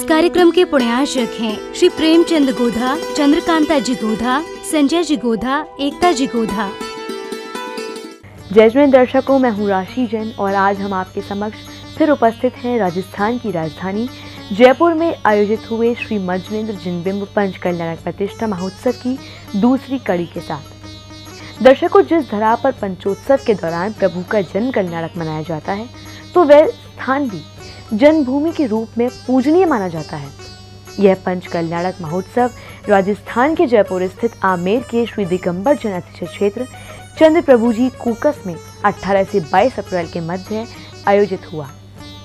कार्यक्रम के पुण्यार्चक हैं श्री प्रेमचंद गोधा, चंद्रकांता जी गोधा, संजय जी गोधा, एकता जी गोधा। जय जय दर्शकों, मैं हूँ राशि जैन और आज हम आपके समक्ष फिर उपस्थित हैं राजस्थान की राजधानी जयपुर में आयोजित हुए श्री मज्जनेन्द्र जिनबिंब पंच कल्याणक प्रतिष्ठा महोत्सव की दूसरी कड़ी के साथ। दर्शकों, जिस धरा पर पंचोत्सव के दौरान प्रभु का जन कल्याणक मनाया जाता है तो वह स्थान भी जन्मभूमि के रूप में पूजनीय माना जाता है। यह पंच कल्याणक महोत्सव राजस्थान के जयपुर स्थित आमेर के श्री दिगंबर जन अतिशय क्षेत्र चंद्र प्रभु जी कूकस में 18 से 22 अप्रैल के मध्य आयोजित हुआ,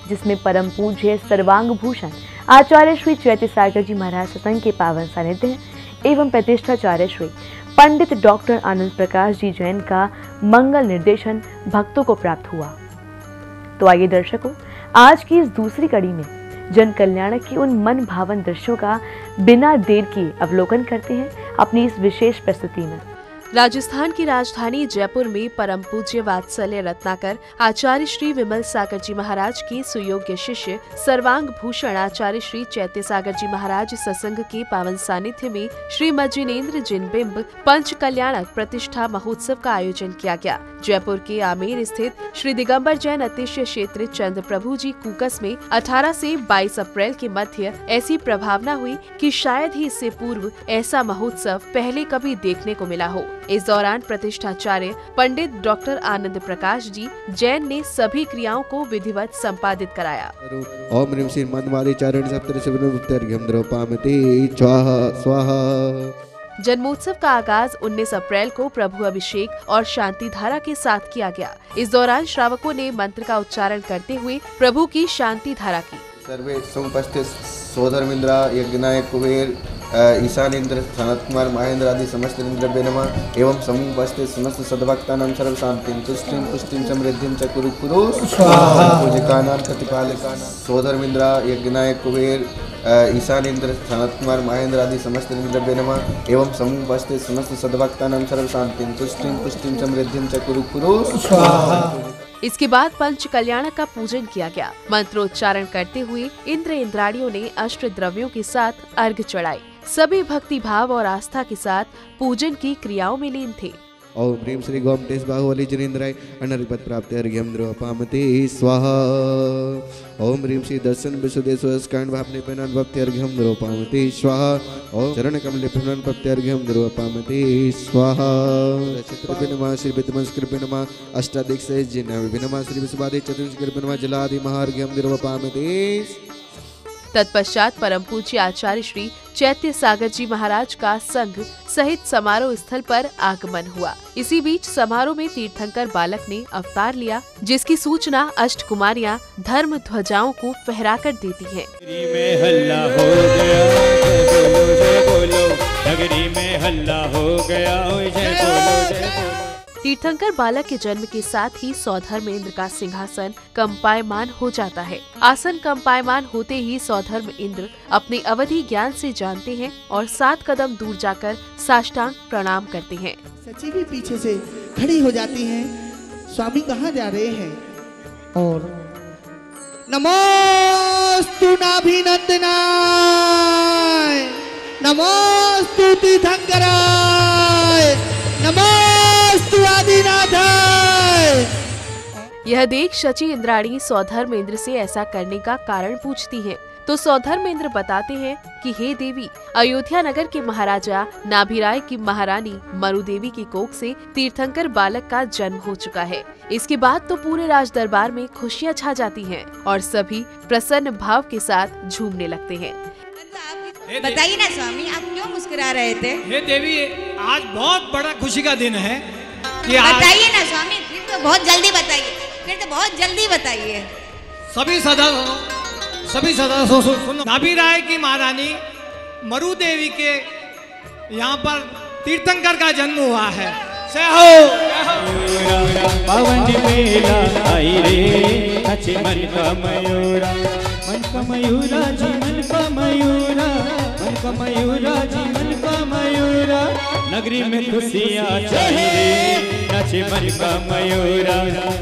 जिसमें परम पूज्य सर्वांग भूषण आचार्य श्री चैत्य सागर जी महाराज सत्संग के पावन सानिध्य एवं प्रतिष्ठाचार्य श्री पंडित डॉक्टर आनंद प्रकाश जी जैन का मंगल निर्देशन भक्तों को प्राप्त हुआ। तो आइए दर्शकों, आज की इस दूसरी कड़ी में जन कल्याणक की उन मन भावन दृश्यों का बिना देर किए अवलोकन करते हैं अपनी इस विशेष प्रस्तुति में। राजस्थान की राजधानी जयपुर में परम पूज्य वात्सल्य रत्नाकर आचार्य श्री विमल सागर जी महाराज के सुयोग्य शिष्य सर्वांग भूषण आचार्य श्री चैत्य सागर जी महाराज सत्संग के पावन सानिध्य में श्री मज्जनेन्द्र जिनबिंब पंच कल्याणक प्रतिष्ठा महोत्सव का आयोजन किया गया। जयपुर के आमेर स्थित श्री दिगंबर जैन अतिशय क्षेत्र चंद्र प्रभु जी कूकस में 18 से 22 अप्रैल के मध्य ऐसी प्रभावना हुई कि शायद ही इससे पूर्व ऐसा महोत्सव पहले कभी देखने को मिला हो। इस दौरान प्रतिष्ठाचार्य पंडित डॉक्टर आनंद प्रकाश जी जैन ने सभी क्रियाओं को विधिवत संपादित कराया। ओम ह्रीं श्रीं मंदवादी चारण सप्तऋषिर्घ्यं द्रौपामते स्वाहा स्वाहा। जन्मोत्सव का आगाज 19 अप्रैल को प्रभु अभिषेक और शांति धारा के साथ किया गया। इस दौरान श्रावकों ने मंत्र का उच्चारण करते हुए प्रभु की शांति धारा की। सर्वे समुपस्थित सोधर्मिंद्रा यज्ञनायक कुबेर ईशान इंद्र सनत कुमार महेंद्र आदि समस्त इंद्रभ्य नमः एवं समुपस्थित समस्त सद्भक्तानां सर्व शांतिं तुष्टिं पुष्टिं समृद्धिं च कुरु कुरु स्वाहा। पूजिकानां प्रतिपालकानां सोधर्मिंद्रा यज्ञनायक कुबेर ईशान इंद्र सनत कुमार महेंद्र आदि समस्त इंद्रभ्य नमः एवं समुपस्थित समस्त सद्भक्तानां सर्व शांतिं तुष्टिं पुष्टिं समृद्धिं च कुरु कुरु स्वाहा। इसके बाद पंच कल्याणक का पूजन किया गया। मंत्रोच्चारण करते हुए इंद्र इंद्राणियों ने अष्ट द्रव्यों के साथ अर्घ्य चढ़ाई। सभी भक्ति भाव और आस्था के साथ पूजन की क्रियाओं में लीन थे। ओम ह्रीं श्री गोमटेश बाहुबली जनेन्द्राय अनर्पद प्राप्ति अर्घ्यं द्रौपामते स्वाहा। ओम ह्रीं श्री दर्शन विशुद्धेश्वर स्कंद भावने पेनन भक्ति अर्घ्यं द्रौपामते स्वाहा। ओम चरण कमले पेनन भक्ति अर्घ्यं द्रौपामते स्वाहा। चित्रपिनमा श्री विद्मस्कृपिनमा अष्टादिक से जिना विभिन्नमा श्री विश्वादि चतुर्कृपिनमा जलादि महार्घ्यं द्रौपामते। तत्पश्चात परम पूज्य आचार्य श्री चैत्य सागर जी महाराज का संघ सहित समारोह स्थल पर आगमन हुआ। इसी बीच समारोह में तीर्थंकर बालक ने अवतार लिया, जिसकी सूचना अष्ट कुमारियां धर्म ध्वजाओं को फहराकर देती हैं। में हल्ला हो गया, जय बोलो, नगरी में हल्ला हो गया, जय बोलो, जय बोलो। तीर्थंकर बालक के जन्म के साथ ही सौधर्म इंद्र का सिंहासन कंपायमान हो जाता है। आसन कंपायमान होते ही सौधर्म इंद्र अपने अवधि ज्ञान से जानते हैं और 7 कदम दूर जाकर साष्टांग प्रणाम करते हैं। सची भी पीछे से खड़ी हो जाती हैं। स्वामी कहाँ जा रहे हैं? और नमोस्तु नाभिनंदनाय, नमोस्तु तीर्थंकराय, नमोस्तु आदिनाथाय। यह देख शची इंद्राणी सौधर्म इंद्र से ऐसा करने का कारण पूछती हैं, तो सौधर्म इंद्र बताते हैं कि हे देवी, अयोध्या नगर के महाराजा नाभिराय की महारानी मरुदेवी की कोख से तीर्थंकर बालक का जन्म हो चुका है। इसके बाद तो पूरे राज दरबार में खुशियाँ छा जाती हैं और सभी प्रसन्न भाव के साथ झूमने लगते हैं। बताइए ना स्वामी, आप क्यों मुस्कुरा रहे थे? हे देवी, आज बहुत बड़ा खुशी का दिन है कि बताइए ना स्वामी, फिर तो बहुत जल्दी बताइए, फिर तो बहुत जल्दी बताइए। सभी सदस्यों सुनो। नाभिराय की महारानी मरु देवी के यहाँ पर तीर्थंकर का जन्म हुआ है। पवन मेला आई रे, अच्छे मन का मयूरा, मन का मयूरा जी, मन का मयूरा, मन का मयूरा जी, मन का मयूरा। नगरी में खुशियाँ छाई रे, नचे मन का मयूरा।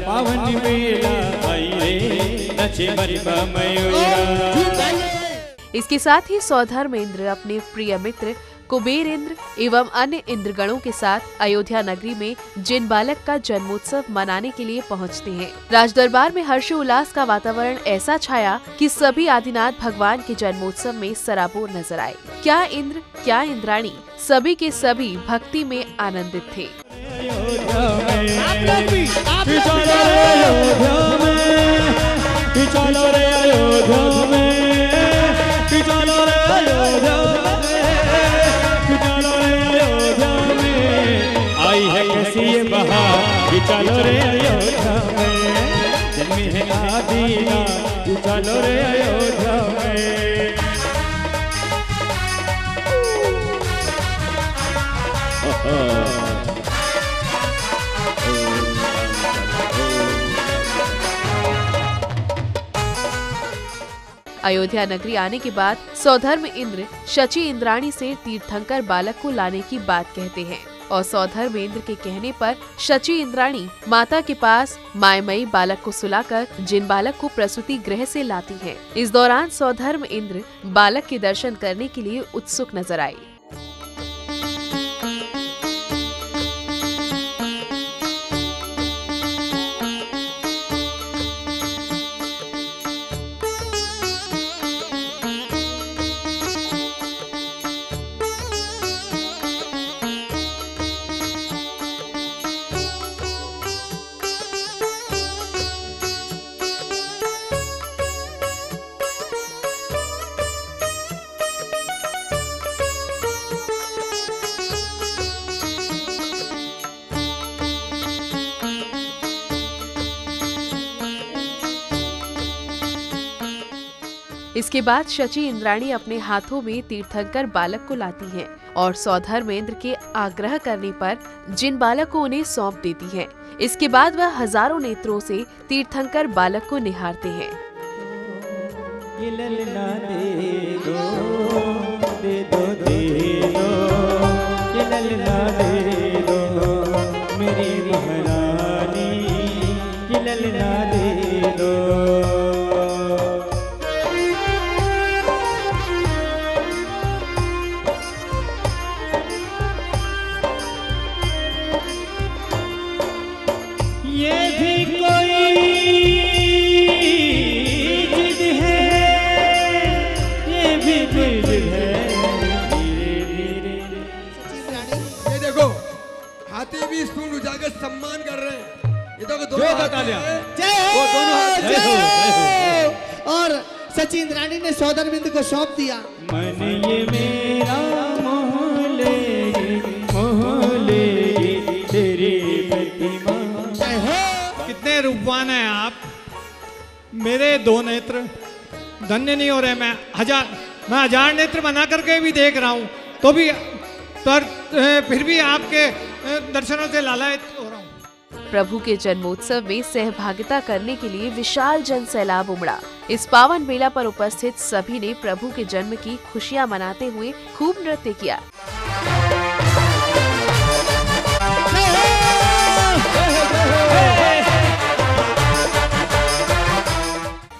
पवन मेला आई रे, नचे मन का मयूरा। इसके साथ ही सौधर्म इंद्र अपने प्रिय मित्र कुबेर इंद्र एवं अन्य इंद्रगणों के साथ अयोध्या नगरी में जिन बालक का जन्मोत्सव मनाने के लिए पहुंचते हैं। राजदरबार में हर्षोल्लास का वातावरण ऐसा छाया कि सभी आदिनाथ भगवान के जन्मोत्सव में सराबोर नजर आए। क्या इंद्र, क्या इंद्राणी, सभी के सभी भक्ति में आनंदित थे। आई है कैसी ये बहार, चलो रे अयोध्या में, जन्मी है आदीना, चलो रे अयोध्या में। अयोध्या नगरी आने के बाद सौधर्म इंद्र शची इंद्राणी से तीर्थंकर बालक को लाने की बात कहते हैं और सौधर्म इंद्र के कहने पर शची इंद्राणी माता के पास मायमयी बालक को सुलाकर जिन बालक को प्रसूति गृह से लाती हैं। इस दौरान सौधर्म इंद्र बालक के दर्शन करने के लिए उत्सुक नजर आए। इसके बाद शची इंद्राणी अपने हाथों में तीर्थंकर बालक को लाती हैं और सौधर्मेंद्र के आग्रह करने पर जिन बालक को उन्हें सौंप देती हैं। इसके बाद वह हजारों नेत्रों से तीर्थंकर बालक को निहारते हैं। ये ललना दे दो, दे दो, दे दो, ये ललना दे दो मेरी महारानी, ये ललना दे दो। सम्मान कर रहे हैं, ये तो दोनों और शची इंद्राणी ने सौधर्मेंद्र को सौंप दिया। मन ये मेरा मोह लेगी तेरी प्रतिमा। कितने रूपवान हैं आप, मेरे दो नेत्र धन्य नहीं हो रहे। मैं हजार नेत्र बना करके भी देख रहा हूँ तो भी फिर भी आपके दर्शनों से लालायित हो रहा हूँ। प्रभु के जन्मोत्सव में सहभागिता करने के लिए विशाल जन सैलाब उमड़ा। इस पावन मेला पर उपस्थित सभी ने प्रभु के जन्म की खुशियां मनाते हुए खूब नृत्य किया।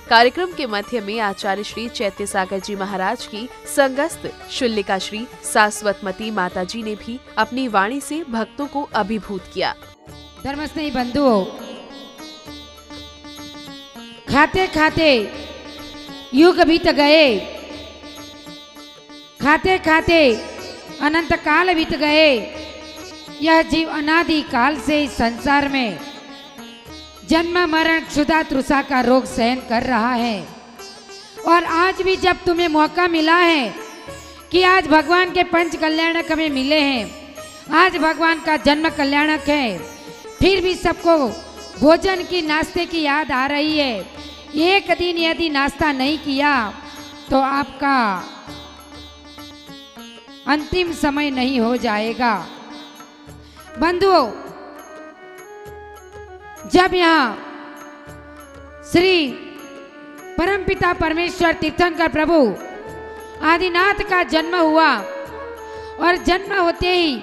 कार्यक्रम के मध्य में आचार्य श्री चैत्य सागर जी महाराज की संगस्त शुल्लिका श्री सास्वतमती माता जी ने भी अपनी वाणी से भक्तों को अभिभूत किया। धर्मस्नेही बंधुओं, खाते खाते युग बीत गए, खाते खाते अनंत काल बीत गए। यह जीव अनादि काल से इस संसार में जन्म मरण क्षुधा तृषा का रोग सहन कर रहा है। और आज भी जब तुम्हें मौका मिला है कि आज भगवान के पंच कल्याणक हमें मिले हैं, आज भगवान का जन्म कल्याणक है, फिर भी सबको भोजन की नाश्ते की याद आ रही है। एक दिन यदि नाश्ता नहीं किया तो आपका अंतिम समय नहीं हो जाएगा। बंधुओं, जब यहाँ श्री परमपिता परमेश्वर तीर्थंकर प्रभु आदिनाथ का जन्म हुआ और जन्म होते ही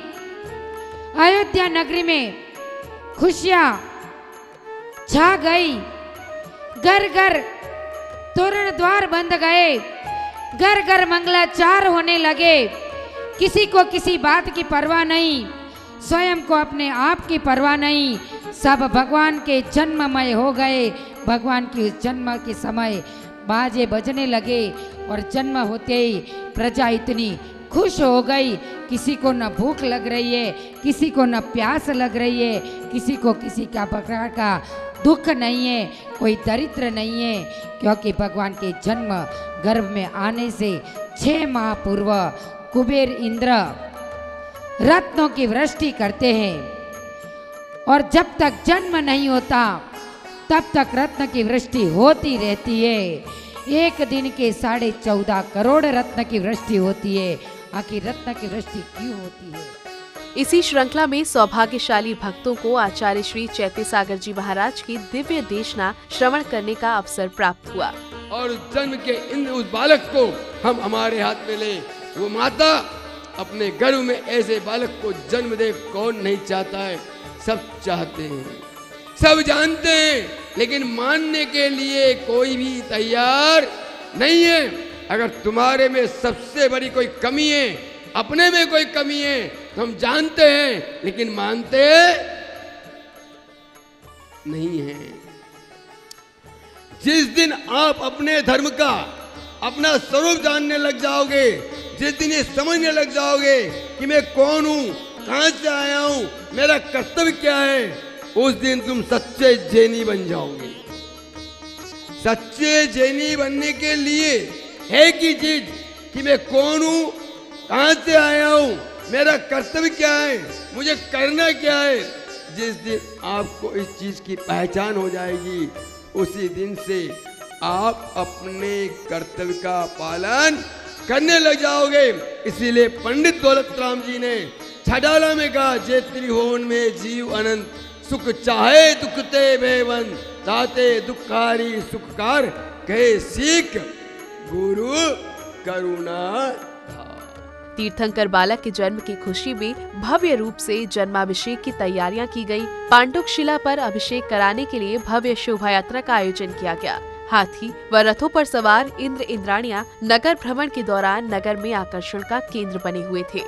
अयोध्या नगरी में खुशियां छा गई। घर घर तोरण द्वार बंद गए, घर घर मंगलाचार होने लगे। किसी को किसी बात की परवाह नहीं, स्वयं को अपने आप की परवाह नहीं। सब भगवान के जन्ममय हो गए। भगवान की उस जन्म के समय बाजे बजने लगे और जन्म होते ही प्रजा इतनी खुश हो गई। किसी को न भूख लग रही है, किसी को न प्यास लग रही है, किसी को किसी का प्रकार का दुख नहीं है, कोई दरिद्र नहीं है, क्योंकि भगवान के जन्म गर्भ में आने से 6 माह पूर्व कुबेर इंद्र रत्नों की वृष्टि करते हैं और जब तक जन्म नहीं होता तब तक रत्न की वृष्टि होती रहती है। एक दिन के 14.5 करोड़ रत्न की वृष्टि होती है। आखिर रत्न की वृष्टि क्यों होती है? इसी श्रृंखला में सौभाग्यशाली भक्तों को आचार्य श्री चैत्य सागर जी महाराज की दिव्य देशना श्रवण करने का अवसर प्राप्त हुआ। और जन्म के इन उस बालक को हम हमारे हाथ में ले। वो माता अपने गर्भ में ऐसे बालक को जन्म दे, कौन नहीं चाहता है? सब चाहते हैं, सब जानते हैं, लेकिन मानने के लिए कोई भी तैयार नहीं है। अगर तुम्हारे में सबसे बड़ी कोई कमी है, अपने में कोई कमी है, तो हम जानते हैं लेकिन मानते नहीं हैं। जिस दिन आप अपने धर्म का अपना स्वरूप जानने लग जाओगे, जिस दिन ये समझने लग जाओगे कि मैं कौन हूं, कहां से आया हूं, मेरा कर्तव्य क्या है, उस दिन तुम सच्चे जैनी बन जाओगे। सच्चे जैनी बनने के लिए एक ही चीज कि मैं कौन हूं, कहां से आया हूं, मेरा कर्तव्य क्या है, मुझे करना क्या है। जिस दिन आपको इस चीज की पहचान हो जाएगी, उसी दिन से आप अपने कर्तव्य का पालन करने लग जाओगे। इसीलिए पंडित दौलत राम जी ने छडाला में कहा, जे त्रिभुवन में जीव अनंत, सुख चाहे दुख ते बेवन, ताते दुखारी सुखकार, कहे सीख गुरु करुणा। तीर्थंकर बालक के जन्म की खुशी में भव्य रूप से जन्माभिषेक की तैयारियां की गई। पांडुक शिला पर अभिषेक कराने के लिए भव्य शोभा यात्रा का आयोजन किया गया। हाथी व रथों पर सवार इंद्र इंद्राणियां नगर भ्रमण के दौरान नगर में आकर्षण का केंद्र बने हुए थे।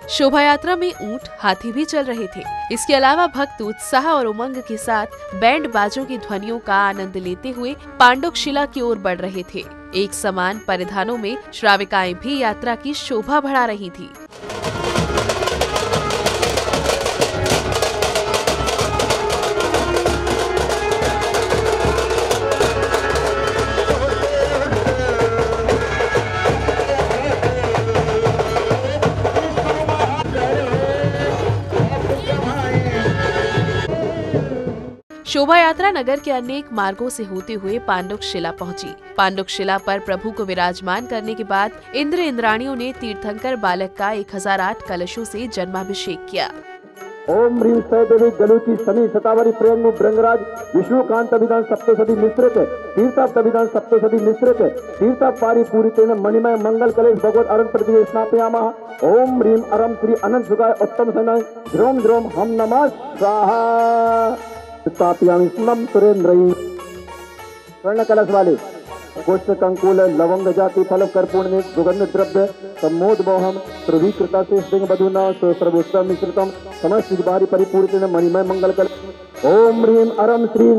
शोभा यात्रा में ऊंट, हाथी भी चल रहे थे। इसके अलावा भक्त उत्साह और उमंग के साथ बैंड बाजों की ध्वनियों का आनंद लेते हुए पांडुक शिला की ओर बढ़ रहे थे। एक समान परिधानों में श्राविकाएं भी यात्रा की शोभा बढ़ा रही थी। शोभा यात्रा नगर के अनेक मार्गों से होते हुए पांडुक शिला पहुंची। पांडुक शिला पर प्रभु को विराजमान करने के बाद इंद्र इंद्राणियों ने तीर्थंकर बालक का 1008 कलशों से जन्माभिषेक किया। ओम ह्रीं सैदेवी गलुची शनि शतावरी प्रेम ब्रंगराज विष्णुकांत अभिधान सप्तशती मिश्रित तीर्थाप्त अभिधान सप्तशती मिश्रित तीर्थाप्त पारी पूरितेन मणिमय मंगल कलेश भगवत अरण प्रतिवे स्नापयामः। ओम ह्रीं अरम श्री अनंत सुखाय उत्तम सनाय ध्रोम ध्रोम हम नमः स्वाहा। स्थापयामि स्नम सुरेंद्रई। स्वर्ण कलश वाले पुष्प कंकुल लवंग जाति फल कर्पूर्ण सुगंध द्रव्य सम्मोद मोहम प्रवीकृता से सिंह बधुना सर्वोत्तम मिश्रितम समस्त बारी परिपूरित मणिमय मंगल कल। ओम ह्रीं अरम श्री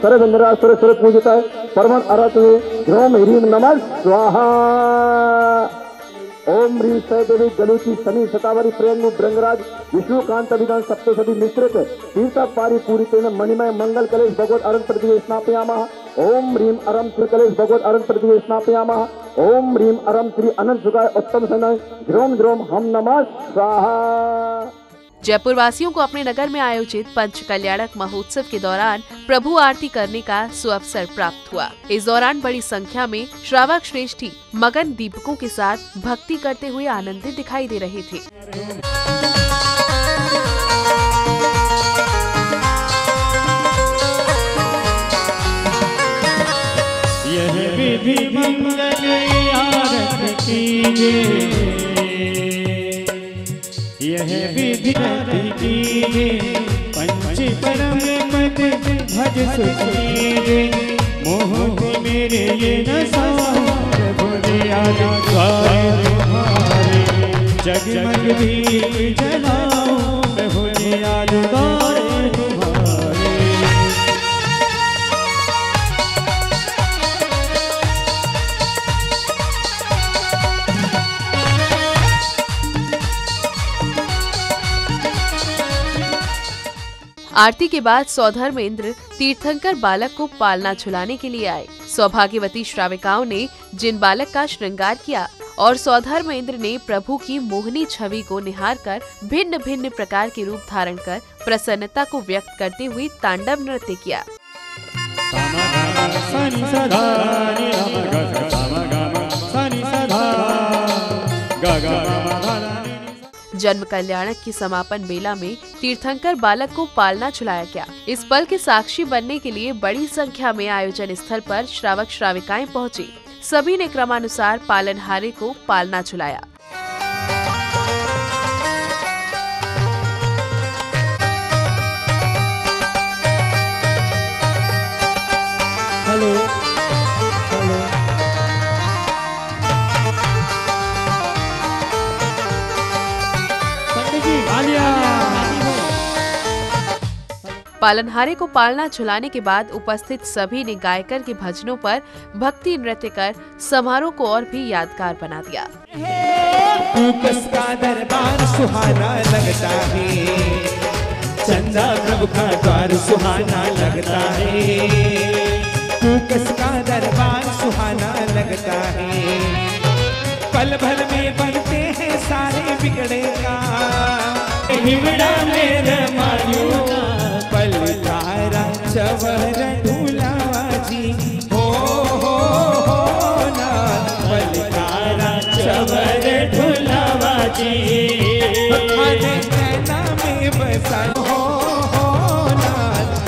सरगंधरा सुर पूजिता परमन अरत ध्रोम ह्रीं नमः स्वाहा। ओम ह्रीं सैदेवी गलुची शनि शतावरी प्रेम ब्रंगराज विष्णुकांत अभिधान सप्तशती मिश्रित तीर्थाप्त पारी पूरितेन मणिमय मंगल कलेश भगवत अरण प्रतिवे स्नापयामः। ओम ह्रीं अरम श्री कलेश भगवत अरण प्रतिवे स्नापयामः। ओम ह्रीं अरम श्री अनंत सुखाय उत्तम सनाय ध्रोम ध्रोम हम नमः स्वाहा। जयपुर वासियों को अपने नगर में आयोजित पंच कल्याणक महोत्सव के दौरान प्रभु आरती करने का सुअवसर प्राप्त हुआ। इस दौरान बड़ी संख्या में श्रावक श्रेष्ठी मगन दीपकों के साथ भक्ति करते हुए आनंदित दिखाई दे रहे थे। यह विधि मंगल आरत कीजे, यह विधि कीजे, पंच परम पद भज सुख कीजे, मोह को मेरे ये न प्रभु दया तुम्हारे, जगमग दीप जलाओ प्रभु दया तुम्हारे। आरती के बाद सौधर्म इंद्र तीर्थंकर बालक को पालना झुलाने के लिए आए। सौभाग्यवती श्राविकाओं ने जिन बालक का श्रृंगार किया और सौधर्म इंद्र ने प्रभु की मोहनी छवि को निहारकर भिन्न भिन्न प्रकार के रूप धारण कर प्रसन्नता को व्यक्त करते हुए तांडव नृत्य किया। जन्म कल्याणक की समापन बेला में तीर्थंकर बालक को पालना झुलाया गया। इस पल के साक्षी बनने के लिए बड़ी संख्या में आयोजन स्थल पर श्रावक श्राविकाएं पहुंची। सभी ने क्रमानुसार पालनहारे को पालना झुलाया। हेलो पालनहारे को पालना झुलाने के बाद उपस्थित सभी ने गायकर के भजनों पर भक्ति नृत्य कर समारोह को और भी यादगार बना दिया। का दरबार सुहाना लगता है, चंदा प्रभु का द्वार सुहाना लगता है, का दरबार सुहाना लगता है, पल भर में बनते हैं सारे बिगड़े का, हिवड़ा मेरे मायू पल तारा चवर ढूलावा जी, हो ना पल तारा चवर ढूलावा जी, खाने कहना में बसा हो ना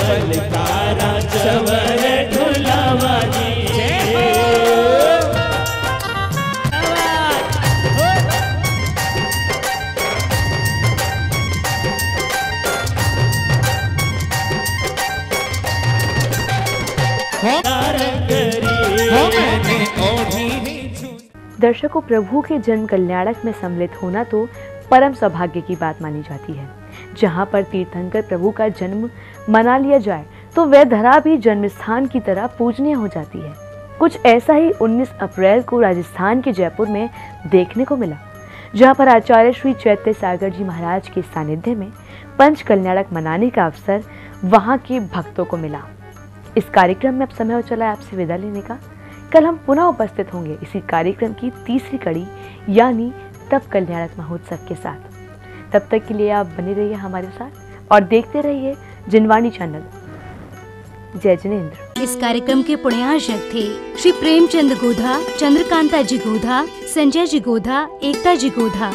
पल तारा चवर ढूलावा जी। दर्शकों, प्रभु के जन्म कल्याणक में सम्मिलित होना तो परम सौभाग्य की बात मानी जाती है। जहाँ पर तीर्थंकर प्रभु का जन्म मना लिया जाए तो वह धरा भी जन्म स्थान की तरह पूजनीय हो जाती है। कुछ ऐसा ही 19 अप्रैल को राजस्थान के जयपुर में देखने को मिला, जहाँ पर आचार्य श्री चैत्य सागर जी महाराज के सानिध्य में पंच कल्याणक मनाने का अवसर वहाँ के भक्तों को मिला। इस कार्यक्रम में अब समय हो चला है आपसे विदा लेने का। कल हम पुनः उपस्थित होंगे इसी कार्यक्रम की तीसरी कड़ी यानी तब कल्याणक महोत्सव के साथ। तब तक के लिए आप बने रहिए हमारे साथ और देखते रहिए जिनवाणी चैनल। जय जिनेंद्र। इस कार्यक्रम के पुण्यार्चक थे श्री प्रेमचंद गोधा, चंद्रकांता जी गोधा, संजय जी गोधा, एकता जी गोधा।